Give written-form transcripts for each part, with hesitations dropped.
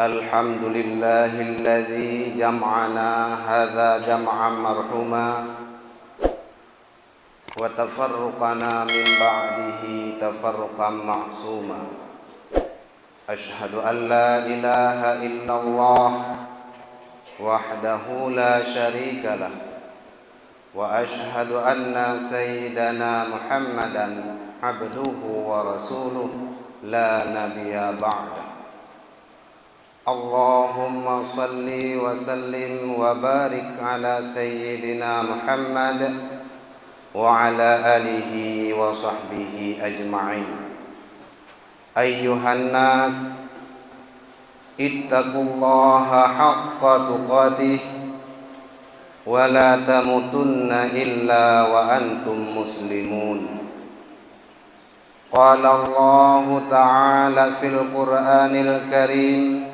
الحمد لله الذي جمعنا هذا جمعا مرحوما وتفرقنا من بعده تفرقا معصوما. أشهد أن لا إله إلا الله وحده لا شريك له وأشهد أن سيدنا محمدا عبده ورسوله لا نبي بعده. اللهم صل وسلم وبارك على سيدنا محمد وعلى آله وصحبه أجمعين. أيها الناس اتقوا الله حق تقاته ولا تموتن إلا وأنتم مسلمون. قال الله تعالى في القرآن الكريم: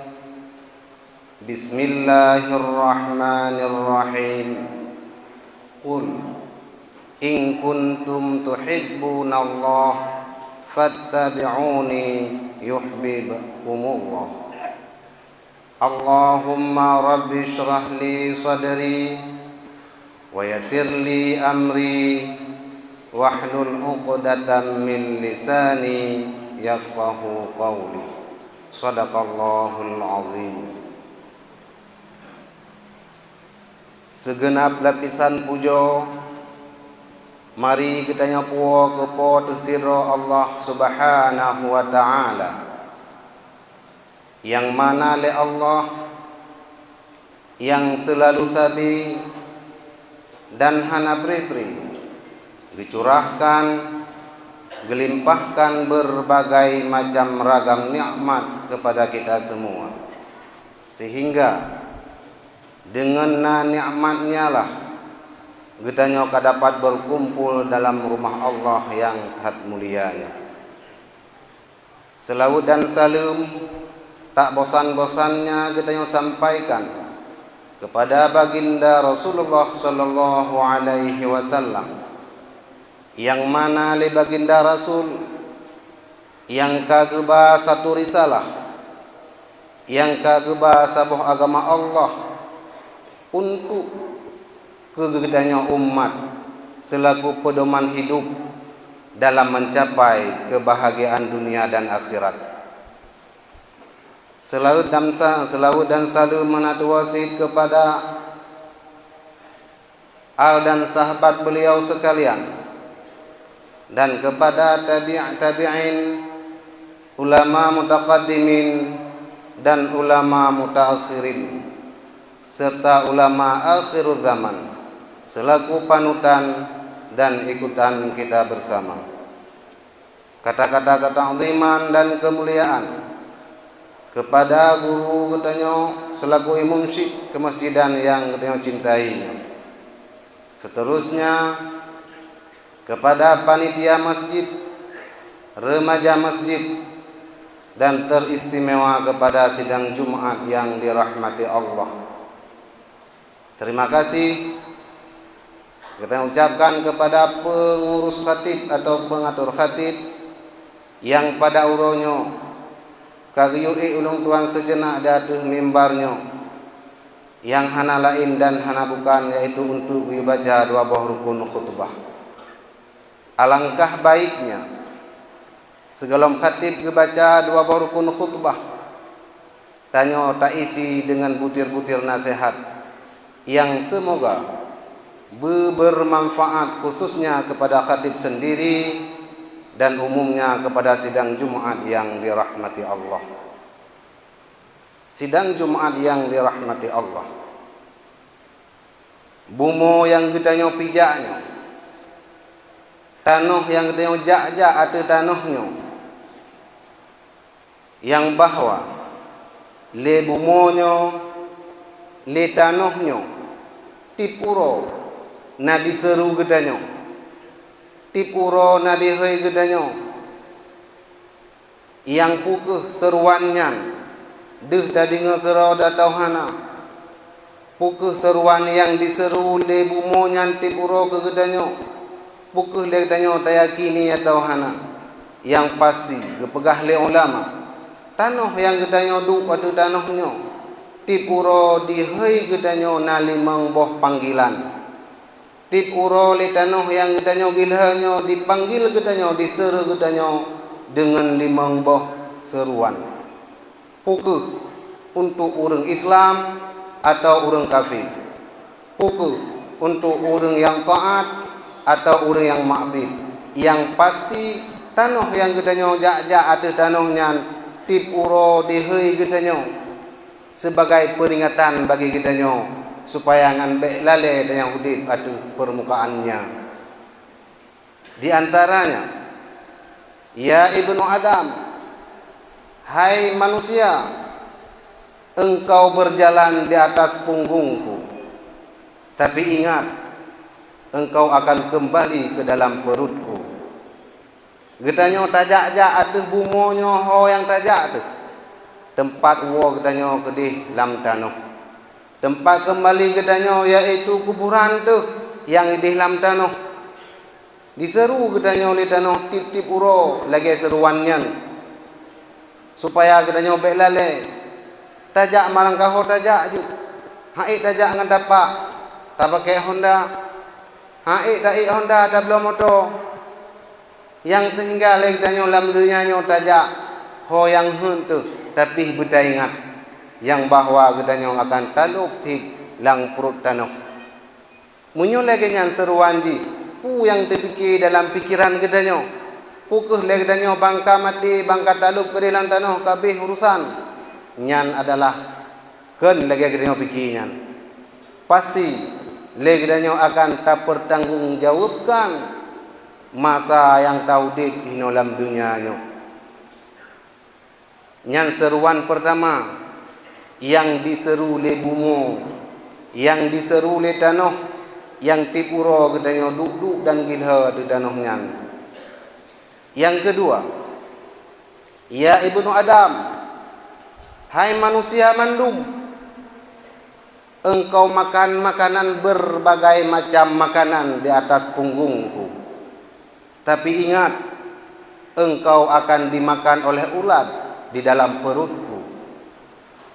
بسم الله الرحمن الرحيم. قل إن كنتم تحبون الله فاتبعوني يحببكم الله. اللهم رب اشرح لي صدري ويسر لي أمري واحلل عقدة من لساني يفقه قولي. صدق الله العظيم. Segenap lapisan puja mari kita nyapuo kepada sira Allah Subhanahu wa taala, yang mana le Allah yang selalu sabi dan hana beri dicurahkan gelimpahkan berbagai macam ragam nikmat kepada kita semua, sehingga dengan nikmatnya lah kita nyoka dapat berkumpul dalam rumah Allah yang hat mulianya. Selawat dan salam tak bosan-bosannya kita sampaikan kepada baginda Rasulullah sallallahu alaihi wasallam, yang mana le baginda Rasul yang kageba satu risalah, yang kageba sabuh agama Allah untuk kegedanya umat selaku pedoman hidup dalam mencapai kebahagiaan dunia dan akhirat. Selawat dan salam menatu wasit kepada al dan sahabat beliau sekalian, dan kepada tabi'in, ulama mutaqaddimin dan ulama mutaakhirin, serta ulama akhir zaman selaku panutan dan ikutan kita bersama. Kata-kata ta'ziman dan kemuliaan kepada guru katanya selaku imam syekh kemasjidan yang katanya cintainya. Seterusnya kepada panitia masjid, remaja masjid, dan teristimewa kepada sidang Jumat yang dirahmati Allah. Terima kasih kita ucapkan kepada pengurus khatib atau pengatur khatib yang pada uronyo kagiyui ulung tuan sejenak datuh mimbarnya, yang hana lain dan hana bukan, yaitu untuk dibaca dua buah rukun khutbah. Alangkah baiknya segalom khatib kebaca dua buah rukun khutbah tanya tak isi dengan butir-butir nasihat yang semoga bermanfaat khususnya kepada khatib sendiri dan umumnya kepada sidang Jumat yang dirahmati Allah. Sidang Jumat yang dirahmati Allah, bumo yang gedanya pijaknya, tanah yang gedanya jak-jak atau tanahnya, yang bahwa le bumonyo le tanahnya tipuro na diseru gedanya, tipuro na dihei gedanya, yang pukeh seruannya deh dadi ngekero datau hana, pukeh seruan yang diseru le bumonya tipuro ke gedanya, pukeh le gedanya tayakini atau hana, yang pasti kepegah le ulama tanah yang gedanyo duk pada tanahnya tipuro dihei gedanyo nalimang boh panggilan tipuro le tanah yang gedanyo gilhanyo dipanggil gedanyo diseru gedanyo dengan limang boh seruan pukul untuk orang Islam atau orang kafir pukul untuk orang yang taat atau orang yang maksiat yang pasti tanah yang gedanyo jak-jak ada tanahnya tipuro dihei gedanyo sebagai peringatan bagi gedanyo supaya ngan bek lale dan yang hudib ada permukaannya. Di antaranya, ya ibnu Adam, hai manusia, engkau berjalan di atas punggungku, tapi ingat, engkau akan kembali ke dalam perutku. Gedanyo tajak-jak ada bumonyo ho yang tajak tu. Tempat wo gedanyo kedih lam tanah. Tempat kembali gedanyo yaitu kuburan tu yang di lam tanah. Diseru gedanyo li tanah tip-tip uro lagi seruannya. Supaya gedanyo bek lale. Tajak marang kaho tajak ju. Hai tajak ngan dapak. Tak pakai Honda. Hai tak Honda tak belum motor. Yang sehingga le gedanyo lam dunianyo tajak ho yang hun tu. Tapi kita ingat yang bahawa gedanyo akan taluk tip lang perut tanah. Munyo lagi nyan seruan ji, pu yang terfikir dalam pikiran gedanyo. Pukeh le gedanyo bangka mati, bangka taluk ke dalam tanah kabeh urusan. Nyan adalah ken lagi gedanyo fikir nyan. Pasti le gedanyo akan tak bertanggungjawabkan masa yang taudid ino dalam dunianyo. Yang seruan pertama yang diseru le bungo, yang diseru le tanah, yang tipuro gedanyo duk-duk dan gilha di tanahnya. Yang kedua, ya ibnu Adam, hai manusia mandum, engkau makan makanan berbagai macam makanan di atas punggungku. Tapi ingat, engkau akan dimakan oleh ulat di dalam perutku.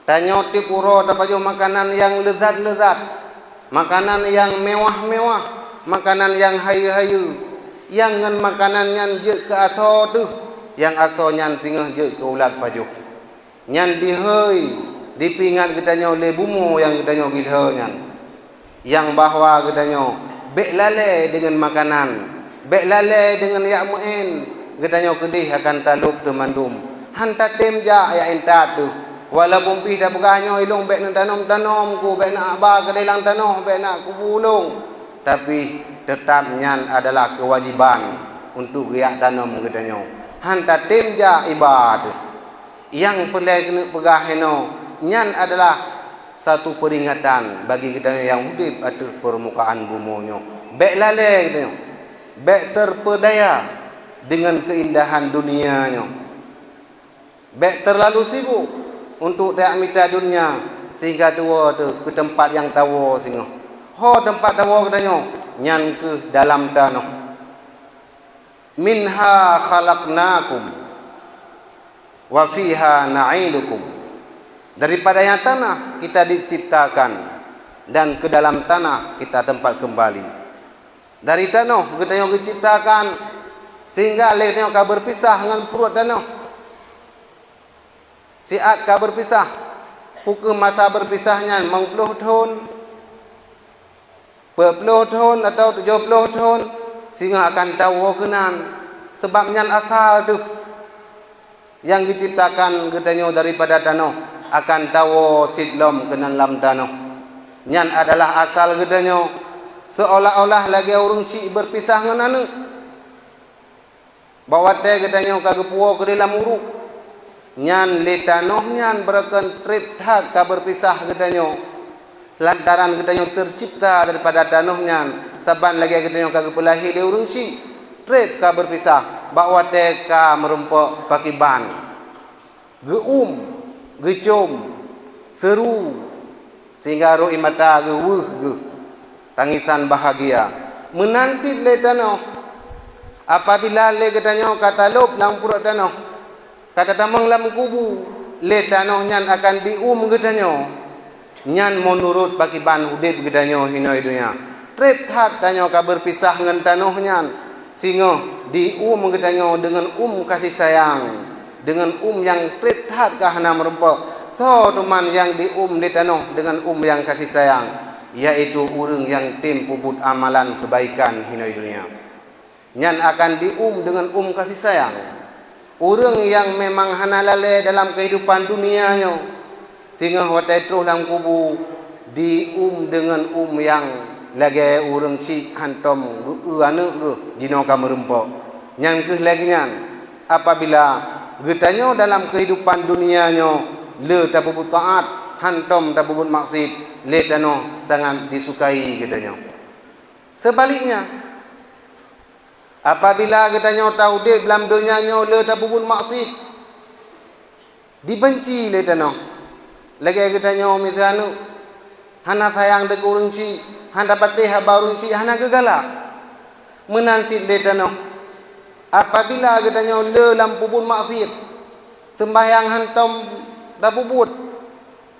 Tanyo tipuro tapaju makanan yang lezat-lezat, makanan yang mewah-mewah, makanan yang hayu-hayu, yang ngan makanan yang je ke aso tu, yang aso nyan tingah je ke ulat paju. Nyan dihei, dipingat gedanyo le bumo yang gedanyo gilha nyan. Yang bahwa gedanyo bek lale dengan makanan, bek lale dengan yak mu'in, gedanyo kedih akan taluk tu mandum. Hanta temja ya entat tu. Walaupun pi dah beganyo ilung bek nak tanam ku, bek nak ba ke dalam tanah, bek nak ku bulung. Tapi tetap nyan adalah kewajiban untuk riak tanam gedanyo. Hanta temja ibad. Yang perlu kena pegaheno nyan adalah satu peringatan bagi gedanyo yang hidup atas permukaan bumonyo. Bek lale gedanyo. Bek terpedaya dengan keindahan dunianyo. Bek terlalu sibuk untuk tak minta dunia sehingga tua tu ke tempat yang tawa singo. Ho tempat tawa katanya nyan ke dalam tanah. Minha khalaqnakum wa fiha na'idukum. Daripada yang tanah kita diciptakan dan ke dalam tanah kita tempat kembali. Dari tanah katanya diciptakan sehingga lehnya ka berpisah dengan perut tanah. Siat ka berpisah. Pukul masa berpisahnya 50 tahun, 40 tahun atau 70 tahun sehingga akan tahu kenan. Sebabnya asal tu yang diciptakan katanya daripada tanah akan tahu sidlom kenan lam tanah. Nyan adalah asal katanya seolah-olah lagi orang cik berpisah dengan anak. Bawa teh katanya kagepuo ke dalam uruk. Nyan le tanah nyan berakan trip hak ka berpisah katanya. Lantaran katanya tercipta daripada tanah nyan. Saban lagi katanya kagak pelahi le urang si. Trip ka berpisah. Bawa teh ka merempok pakiban. Gecom, seru. Sehingga roh mata ge tangisan bahagia. Menanti le tanah. Apabila le katanya katalop lang pura tanah. kata tamang lam kubu le tanoh nyan akan gedanyo nyan menurut pakiban udip gedanyo hinoi dunia trip hat tanyo ka berpisah ngan tanoh nyan singo gedanyo dengan kasih sayang, dengan yang trip hat ka hana merempok. So teman yang di tanoh dengan yang kasih sayang, yaitu urang yang tim puput amalan kebaikan hinoi dunia. Nyan akan dengan kasih sayang. Urang yang memang hana lale dalam kehidupan dunianya, sehingga watai terus dalam kubu dengan yang lagi urang si hantom anu jino ka merempok. Nyan ke lagi nyan apabila getanyo dalam kehidupan dunianya le tabubut taat hantom tabubut maksud le tano sangat disukai getanyo. Sebaliknya apabila getanyo tahu dia dalam dunianya le tabubut maksud dibenci le tano lagi getanyo misalnya hana sayang dek urang si hana patih habarun si hana gegalak menansit le tano. Apabila getanyo le dalam pubut maksud sembahyang hantom tak puput,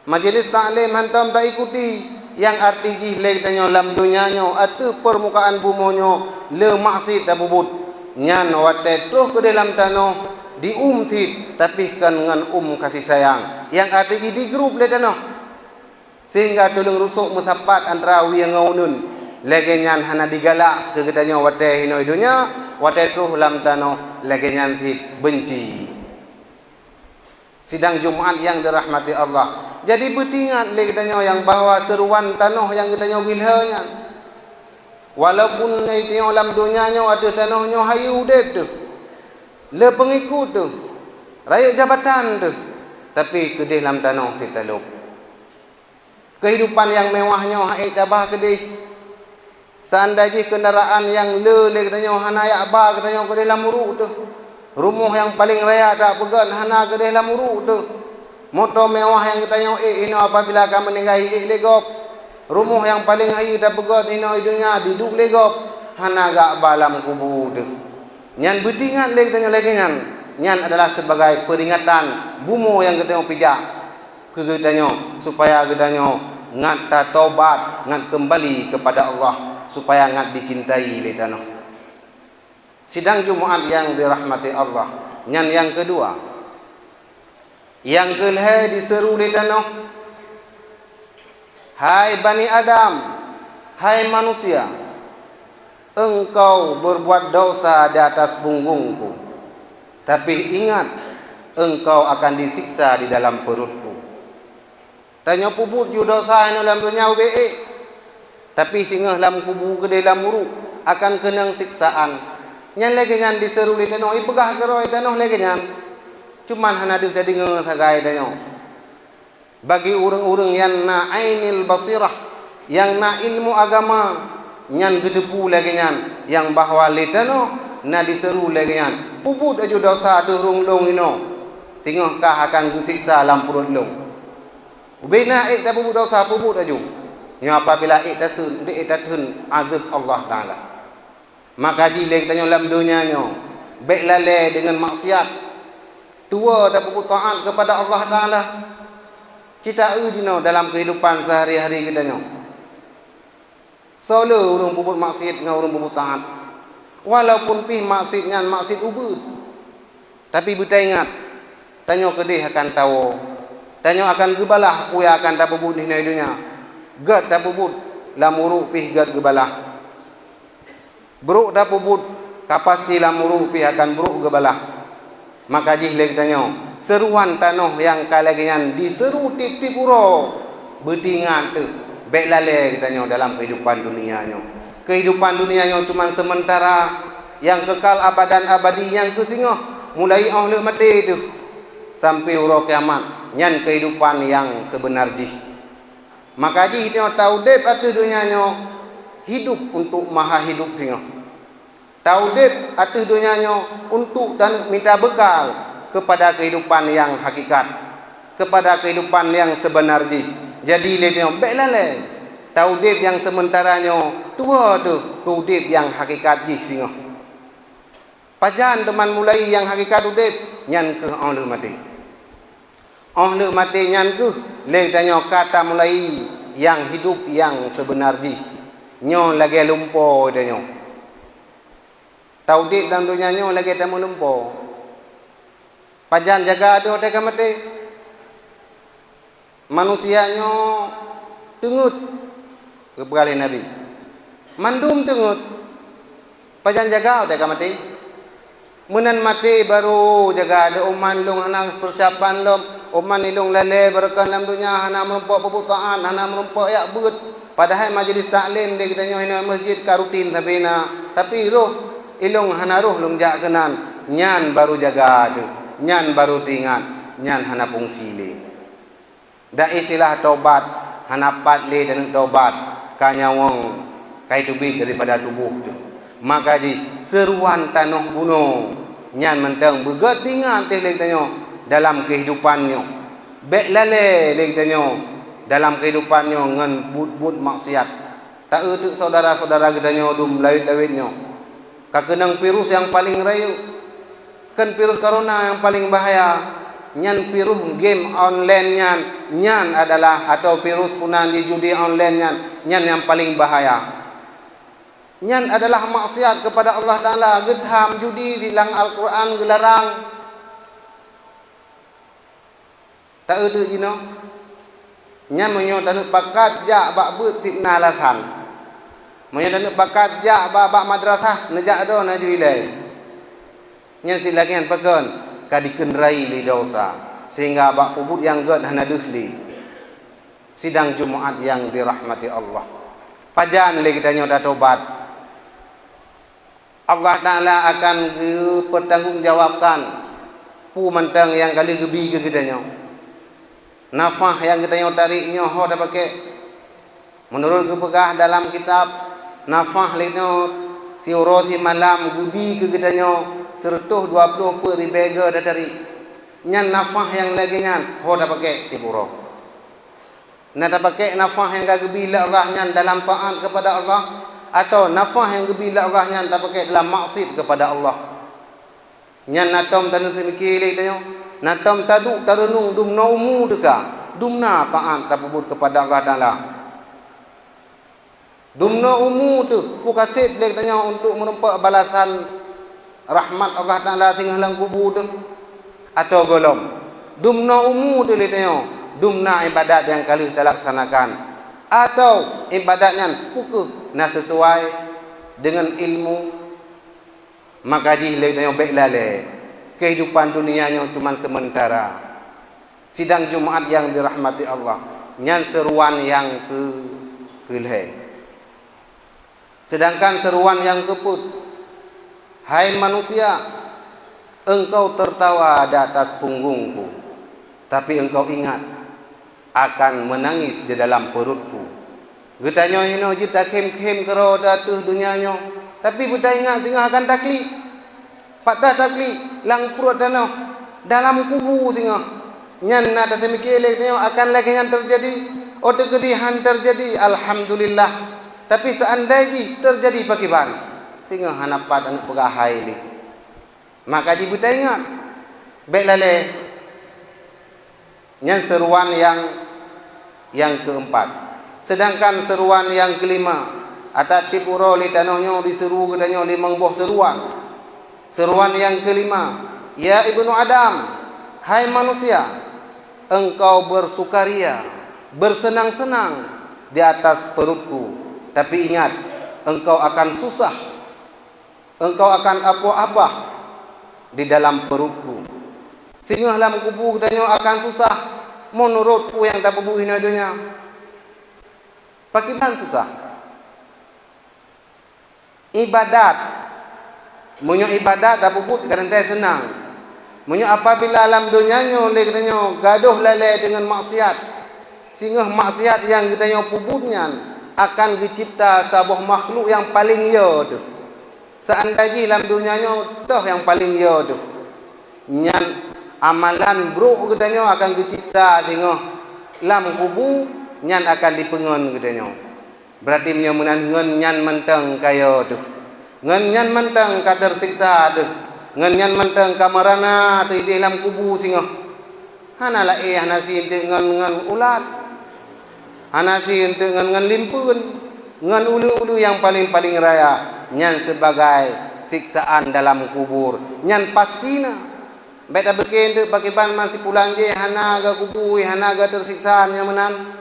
majlis taklim hantam tak ikuti, yang arti jihle tanya dalam dunianya atau permukaan bumonyo le maksud tak puput nyan watet terus ke dalam tanah diumtit tapi kan dengan kasih sayang yang arti di grup le tanah sehingga tulung rusuk musapat antara wi ngaunun lagi nyan hana digalak ke gedanya watet hinoi dunia watet terus dalam tanah lagi nyan benci. Sidang Jumaat yang dirahmati Allah. Jadi bertingat le katanya yang bahawa seruan tanah yang katanya bilhanya. Walaupun itio dalam dunianya ada tanahnya hayu udip tu. Le pengikut tu. Rakyat jabatan tu. Tapi kedih dalam tanah kita lup. Kehidupan yang mewahnya haik tabah kedih. Seandainya kendaraan yang le katanya hanayak ba katanya kedih dalam uruk tu. Rumah yang paling raya tak pegan hana ke dalam uruk tu. Motor mewah yang kita tengok ini apabila kamu meninggal legop. Rumah yang paling hayu tak pegan ini hidupnya duduk legop hana gak balam kubu tu. Nyan bertingat lagi nyan adalah sebagai peringatan bumo yang kita tengok pijak ke kita tengok supaya kita tengok ngat ta taubat ngat kembali kepada Allah supaya ngat dicintai le tanah. Sidang Jumaat yang dirahmati Allah. Nyan yang kedua. Yang kelih diseru di tanah. Hai Bani Adam. Hai manusia. Engkau berbuat dosa di atas punggungku. Tapi ingat. Engkau akan disiksa di dalam perutku. Tanya pubut ju dosa dalam dunia UBE. Tapi tinggal dalam kubu ke dalam uruk. Akan kena siksaan. Nyan lagi nyan diseru di tanah, pegah keroi tanah lagi nyan. Cuman hana dia jadi ngesagai tanah. Bagi orang-orang yang na ainil basirah, yang na ilmu agama, nyan gedepu lagi nyan, yang bahawa le tanah na diseru lagi nyan. Puput aju dosa tu rung-dong ino. Tengokkah akan disiksa dalam perut lo. Ubina tak puput dosa puput aju. Yang apabila tasun azab Allah Taala. Maka jilek tanya dalam dunianya baik lalai dengan maksiat tua dan puput taat kepada Allah Ta'ala kita ujino dalam kehidupan sehari-hari kita nyo solo urung puput maksiat dengan urung puput taat walaupun pih maksiatnya maksiat ubud tapi kita ingat tanya kedih akan tahu tanya akan gebalah kuya akan tak puput di dunia gad tak puput lamuru pih gad gebalah buruk dah puput kapasi lamuru pi akan buruk gebalah maka jihle tanya seruan tanah yang kalagian diseru tip-tip uro bertingat tu baik lalai katanya dalam kehidupan dunianya cuma sementara yang kekal abadan abadi yang kesingah mulai oleh mati tu sampai uro kiamat nyan kehidupan yang sebenarnya maka jihle tahu dep atu dunianya hidup untuk maha hidup singa. Taudib atas dunianya untuk dan minta bekal kepada kehidupan yang hakikat, kepada kehidupan yang sebenarnya. Jadi dia baik lalai. Taudib yang sementaranya tua tu, taudib yang hakikat ji singa. Pajan teman mulai yang hakikat udib nyan ke on le mati nyan ke le tanyo kata mulai yang hidup yang sebenarnya nyo lagi lumpo danyo taudit dalam dunia nyo lagi tamu lumpo pajan jaga do teka mati manusianyo tengut keberali Nabi mandum tengut pajan jaga teka mati menan mati baru jaga ada uman lung hanang persiapan lom uman ilung lele berkan dalam dunia hana merumpok pebutaan hana merumpok yak but padahal majlis taklim dia kita nyoy masjid karutin tapi roh ilung hana roh lung jak kenan nyan baru jaga tu nyan baru tingat nyan hana fungsi le da istilah taubat hana pat le dan taubat kanya wong kai tubi daripada tubuh tu maka ji seruan tanah bunuh nyan mentang begat tingat le tanyo dalam kehidupannya bek lale le tanyo dalam kehidupannya ngan but-but maksiat tak eutuk saudara-saudara gedanyo dum lawit-lawitnyo kakenang virus yang paling rayu kan virus corona yang paling bahaya nyan virus game online nyan adalah atau virus punan di judi online nyan yang paling bahaya nyan adalah maksiat kepada Allah Taala gedham judi dilang Al-Quran gelarang tak eutuk jino nyan menyo tanuk pakat jak bak but tikna lasan menyo tanuk pakat jak bak madrasah nejak do na juilai nyan silakian pekon kadikenerai li dosa sehingga bak pubut yang god hana duhli sidang Jumaat yang dirahmati Allah pajan le kita nyo tobat Allah Taala akan bertanggungjawabkan pu mentang yang kali gebi ke kita nyo nafah yang kita yang tariknya ho dah pakai menurut kepegah dalam kitab nafah lino si urosi malam gebi ke kita nyo sertuh 20 per ribega dah tarik nyan nafah yang lagi nyan ho dah pakai tiburo nak dah pakai nafah yang gebi la Allah nyan dalam taat kepada Allah atau nafah yang gebi la Allah nyan tak pakai dalam maksiat kepada Allah nyan natom tanu semikir le tanyo natam taduk tarenung dumna umu deka dumna taat tapubut kepada Allah Taala dumna umu tu pukasit lek tanya untuk merempak balasan rahmat Allah Taala sing halang kubur tu atau golom dumna umu tu lek tanya dumna ibadat yang kali kita laksanakan atau ibadatnya pukuh na sesuai dengan ilmu maka ji lek tanya baik lale kehidupan dunianya cuma sementara sidang Jumaat yang dirahmati Allah nyan seruan yang keleh sedangkan seruan yang keput hai manusia engkau tertawa di atas punggungku tapi engkau ingat akan menangis di dalam perutku getanyo ino jita kem-kem kero datuh dunianya tapi budak ingat tengah akan taklid pada taklid lang perut danau dalam kubur tengah nyan nada semikele tengok akan lagi yang terjadi otak kedihan terjadi alhamdulillah tapi seandainya terjadi pakiban tengah hanapat anak pegahai ni maka dibuta ingat baik lale nyan seruan yang keempat sedangkan seruan yang kelima atat tipuro li tanohnyo diseru gedanyo limang buah seruan yang kelima ya ibnu Adam hai manusia engkau bersukaria bersenang-senang di atas perutku tapi ingat engkau akan susah engkau akan apa-apa di dalam perutku sehingga dalam kubur danyo akan susah menurutku yang tak berbuih dunia pakiban susah ibadat munyo ibadat tak puput kerana senang munyo apabila alam dunianyo leknyo gaduh lale dengan maksiat sehingga maksiat yang kita puputnya akan dicipta sebuah makhluk yang paling yo tu seandainya alam dunianyo toh yang paling yo tu nyan amalan buruk kita akan dicipta sehingga lam kubu nyan akan dipengon kita berarti menyo menan nyan mentang kaya tu ngan nyan mentang ka tersiksa tu ngan menteng kamarana tu di dalam kubur singa. Hana la hana si ngan ulat. Hana si ngan limpun. Ngan ulu-ulu yang paling raya. Nyan sebagai siksaan dalam kubur. Nyan pastina. Beta berkende pakai ban masih pulang je hana ga kubur, hana ga tersiksaan yang menan.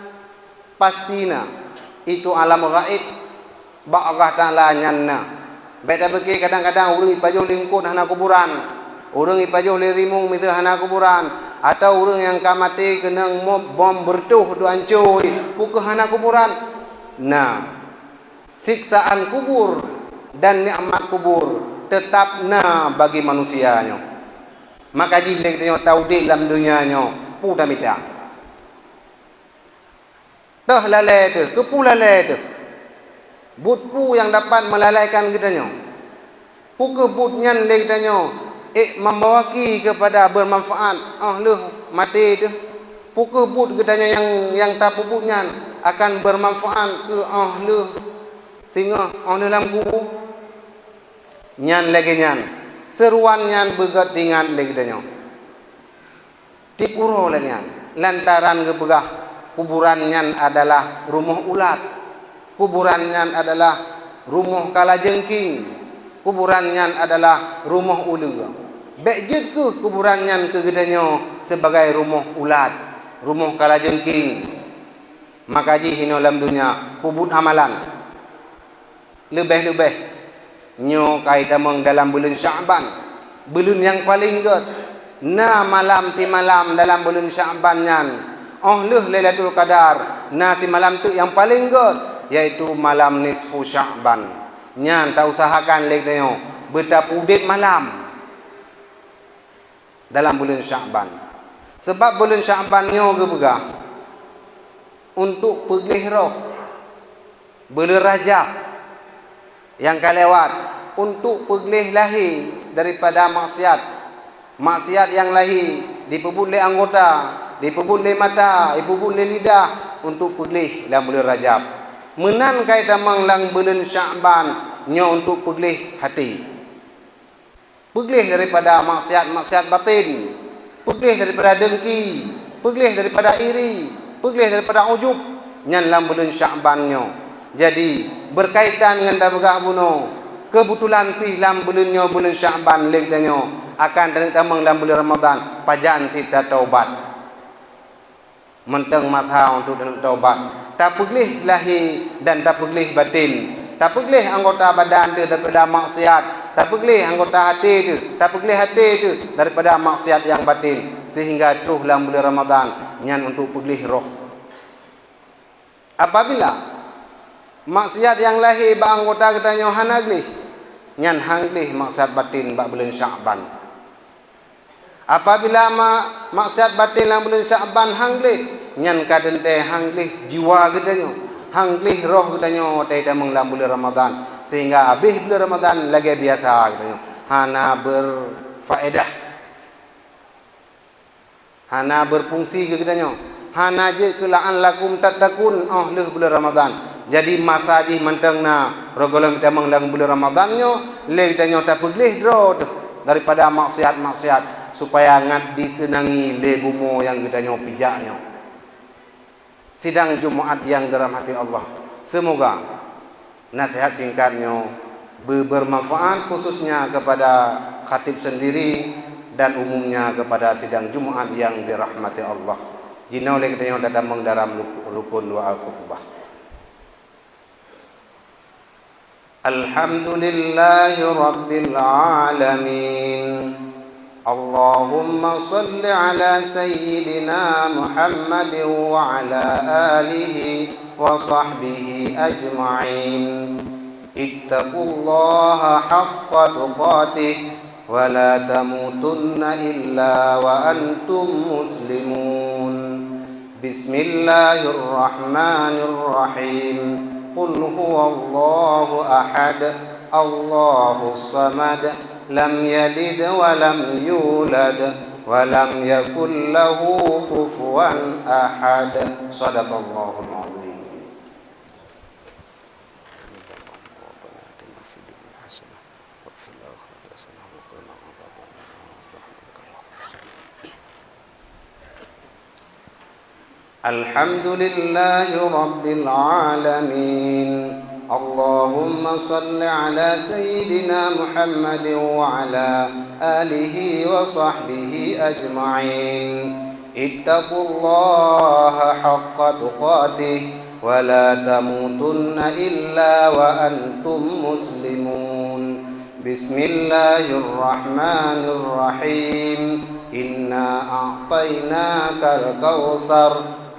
Pastina. Itu alam gaib. Ba Allah Taala nyanna. Beta berke kadang-kadang urang ipajo lingkut hana kuburan. Urang ipajo lirimung mitu hana kuburan. Atau urang yang kamati kena bom bertuh tu ancoi puke hana kuburan. Nah, siksaan kubur dan nikmat kubur tetap bagi manusianya. Maka jileng tanya tahu di dalam dunianya puda mita. Tah lalai tu, kepulalai tu. Butpu yang dapat melalaikan kitanya. Puke butnyan le kitanya. Membawaki kepada bermanfaat. Mati tu. Puke but kitanya yang tak puputnyan akan bermanfaat ke sehingga dalam kubur. Nyan lagi nyan. Seruan nyan begatingan lagi kitanya. Tipuro lagi nyan. Lantaran kepegah kuburan nyan adalah rumah ulat. Kuburan nyan adalah rumah kalajengking. Kuburan nyan adalah rumah ulu. Baik ke kuburan nyan ke gedanya sebagai rumah ulat, rumah kalajengking. Maka ji hino dalam dunia kubur amalan. Lebih-lebih nyo kaitamang dalam bulan Sya'ban. Bulan yang paling good. Malam ti malam dalam bulan Sya'ban nyan. Lailatul Qadar. Si malam tu yang paling good, yaitu malam nisfu Sya'ban. Nyan tak usahakan leknyo betapudit malam dalam bulan Sya'ban. Sebab bulan Sya'ban nyo gebegah untuk peglih roh. Bulan Rajab yang kalewat untuk peglih lahir daripada maksiat. Maksiat yang lahir dipebut le anggota, dipebut le mata, dipebut le lidah untuk peglih dalam bulan Rajab. Menan kaitan manglang bulan Sya'ban nyo untuk peglih hati. Peglih daripada maksiat batin, peglih daripada dengki, peglih daripada iri, peglih daripada ujub. Nyan dalam bulan Sya'ban nyo. Jadi berkaitan dengan tabagah buno, kebetulan pi dalam bulan Sya'ban legdanyo akan tamang dalam bulan Ramadan pajan kita taubat. Menteng matha untuk taubat. Tak peglih lahir dan tak peglih batin. Tak peglih anggota badan tu daripada maksiat. Tak peglih anggota hati tu. Tak peglih hati tu daripada maksiat yang batin. Sehingga terus dalam bulan Ramadan nyan untuk peglih roh. Apabila maksiat yang lahir ba anggota katanya hanaglih, nyan hanglih maksiat batin ba bulan Sya'ban. Apabila maksiat batin dalam bulan Sya'ban hanglih, nyan kadente hanglih jiwa katanya. Hanglih roh katanya dalam bulan Ramadan. Sehingga habis bulan Ramadan lagi biasa katanya. Hana berfaedah. Hana berfungsi katanya. Hana je kelaan lakum tatakun leh bulan Ramadan. Jadi masa ji mentengna rogolam kita dalam bulan Ramadannya le katanya tak peglih dro daripada maksiat-maksiat supaya ngat disenangi le bumo yang katanya pijaknya. Sidang Jumaat yang dirahmati Allah. Semoga nasihat singkatnya bermanfaat khususnya kepada khatib sendiri dan umumnya kepada sidang Jumaat yang dirahmati Allah. Jina oleh kita datang dalam rukun doa khutbah. Alhamdulillahi Rabbil Alamin. Allahumma salli ala Sayyidina Muhammad wa ala alihi wa sahbihi ajma'in. Ittaqullaha haqqa tuqatih wa la tamutunna illa wa antum muslimun. Bismillahirrahmanirrahim. Qul huwallahu ahad, Allahus samad. Lam yalid wa lam yulad wa lam yakul lahu kufuwan ahad. Shadaqallahul azim. الحمد لله رب العالمين. اللهم صل على سيدنا محمد وعلى آله وصحبه أجمعين. اتقوا الله حق تقاته ولا تموتن إلا وأنتم مسلمون. بسم الله الرحمن الرحيم. إنا أعطيناك الكوثر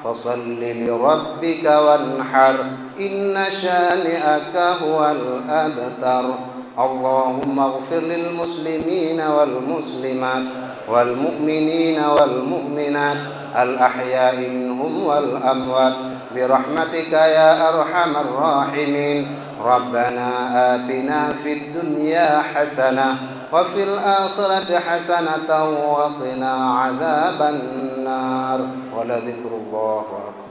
فصل لربك وانحر إن شانئك هو الأبتر. اللهم اغفر للمسلمين والمسلمات والمؤمنين والمؤمنات الأحياء منهم والأموات برحمتك يا أرحم الراحمين. ربنا آتنا في الدنيا حسنة وفي الآخرة حسنة وقنا عذاب النار. ولذكر الله أكبر.